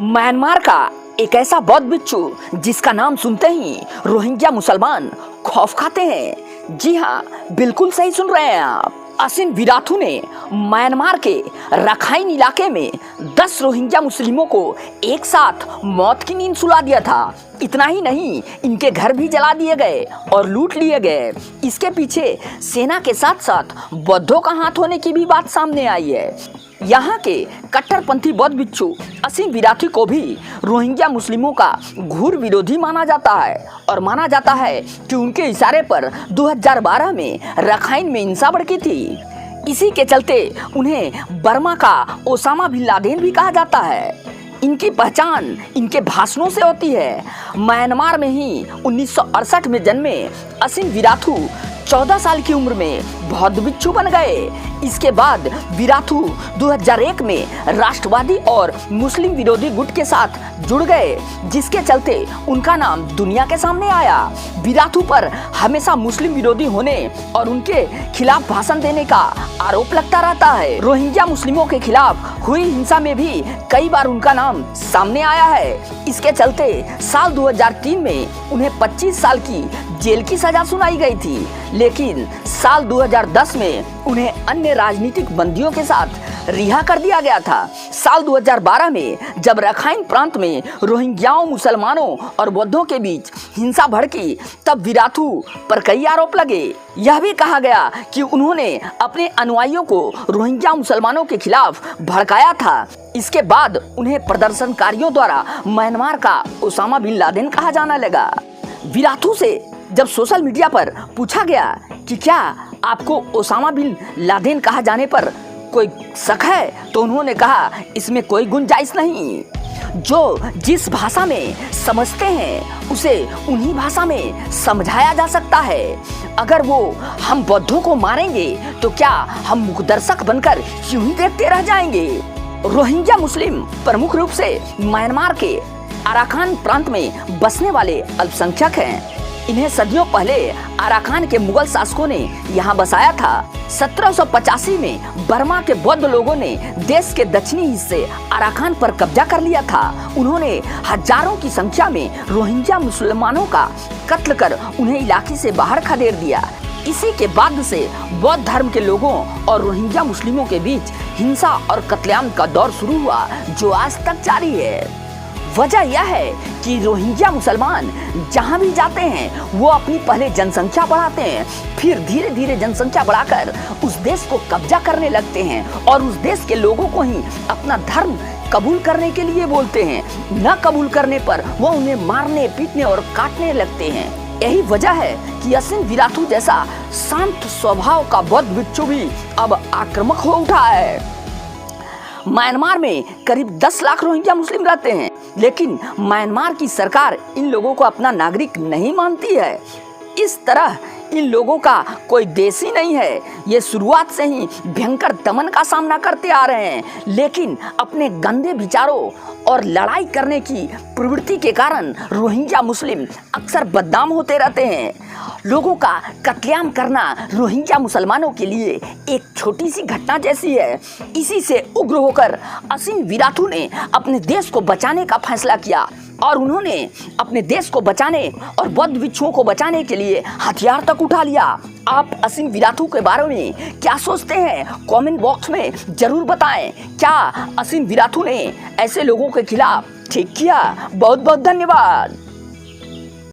Myanmar का एक ऐसा बौद्ध भिक्षु जिसका नाम सुनते ही रोहिंग्या मुसलमान खौफ खाते हैं। जी हाँ, बिल्कुल सही सुन रहे हैं आप। असिन विराथू ने म्यांमार के रखाइन इलाके में 10 रोहिंग्या मुस्लिमों को एक साथ मौत की नींद सुला दिया था। इतना ही नहीं, इनके घर भी जला दिए गए और लूट लिए गए। इसके पीछे सेना के साथ साथ बौद्धों का हाथ होने की भी बात सामने आई है। यहाँ के कट्टरपंथी बौद्ध भिक्षु असिन विराथू को भी रोहिंग्या मुस्लिमों का घोर विरोधी माना जाता है और माना जाता है कि उनके इशारे पर 2012 में रखाइन में हिंसा भड़की थी। इसी के चलते उन्हें बर्मा का ओसामा बिन लादेन भी कहा जाता है। इनकी पहचान इनके भाषणों से होती है। म्यांमार में ही 1968 में जन्मे असिन विराथू 14 साल की उम्र में बौद्ध भिक्षु बन गए। इसके बाद विराथू 2001 में राष्ट्रवादी और मुस्लिम विरोधी गुट के साथ जुड़ गए, जिसके चलते उनका नाम दुनिया के सामने आया। विराथू पर हमेशा मुस्लिम विरोधी होने और उनके खिलाफ भाषण देने का आरोप लगता रहता है। रोहिंग्या मुस्लिमों के खिलाफ हुई हिंसा में भी कई बार उनका नाम सामने आया है। इसके चलते साल 2003 में उन्हें 25 साल की जेल की सजा सुनाई गई थी, लेकिन साल 2010 में उन्हें अन्य राजनीतिक बंदियों के साथ रिहा कर दिया गया था। साल 2012 में जब रखाइन प्रांत में रोहिंग्याओं, मुसलमानों और बौद्धों के बीच हिंसा भड़की, तब विराथू पर कई आरोप लगे। यह भी कहा गया कि उन्होंने अपने अनुयायियों को रोहिंग्या मुसलमानों के खिलाफ भड़काया था। इसके बाद उन्हें प्रदर्शनकारियों द्वारा म्यांमार का ओसामा बिन लादेन कहा जाने लगा। विराथू से जब सोशल मीडिया पर पूछा गया कि क्या आपको ओसामा बिन लादेन कहा जाने पर कोई शक है, तो उन्होंने कहा इसमें कोई गुंजाइश नहीं। जो जिस भाषा में समझते हैं उसे उन्हीं भाषा में समझाया जा सकता है। अगर वो हम बौद्धों को मारेंगे तो क्या हम मूकदर्शक बनकर यूं ही देखते रह जाएंगे। रोहिंग्या मुस्लिम प्रमुख रूप से म्यांमार के अराकान प्रांत में बसने वाले अल्पसंख्यक हैं। इन्हें सदियों पहले अराकान के मुगल शासकों ने यहाँ बसाया था। 1785 में बर्मा के बौद्ध लोगों ने देश के दक्षिणी हिस्से अराकान पर कब्जा कर लिया था। उन्होंने हजारों की संख्या में रोहिंग्या मुसलमानों का कत्ल कर उन्हें इलाके से बाहर खदेड़ दिया। इसी के बाद से बौद्ध धर्म के लोगों और रोहिंग्या मुस्लिमों के बीच हिंसा और कत्लेआम का दौर शुरू हुआ, जो आज तक जारी है। वजह यह है कि रोहिंग्या मुसलमान जहां भी जाते हैं वो अपनी पहले जनसंख्या बढ़ाते हैं, फिर धीरे धीरे जनसंख्या बढ़ाकर उस देश को कब्जा करने लगते हैं और उस देश के लोगों को ही अपना धर्म कबूल करने के लिए बोलते हैं। न कबूल करने पर वो उन्हें मारने, पीटने और काटने लगते हैं। यही वजह है कि असिन विराथू जैसा शांत स्वभाव का बौद्ध भिक्षु भी अब आक्रामक हो उठा है। म्यांमार में करीब 10 लाख रोहिंग्या मुस्लिम रहते हैं, लेकिन म्यांमार की सरकार इन लोगों को अपना नागरिक नहीं मानती है। इस तरह इन लोगों का कोई देश ही नहीं है। ये शुरुआत से ही भयंकर दमन का सामना करते आ रहे हैं, लेकिन अपने गंदे विचारों और लड़ाई करने की प्रवृत्ति के कारण रोहिंग्या मुस्लिम अक्सर बदनाम होते रहते हैं। लोगों का कत्लेआम करना रोहिंग्या मुसलमानों के लिए एक छोटी सी घटना जैसी है। इसी से उग्र होकर असिन विराथू ने अपने देश को बचाने का फैसला किया और उन्होंने अपने देश को बचाने और बौद्ध भिक्षुओं को बचाने के लिए हथियार तक उठा लिया। आप असिन विराथू के बारे में क्या सोचते हैं? कमेंट बॉक्स में जरूर बताएं। क्या असिन विराथू ने ऐसे लोगों के खिलाफ ठीक किया? बहुत बहुत धन्यवाद।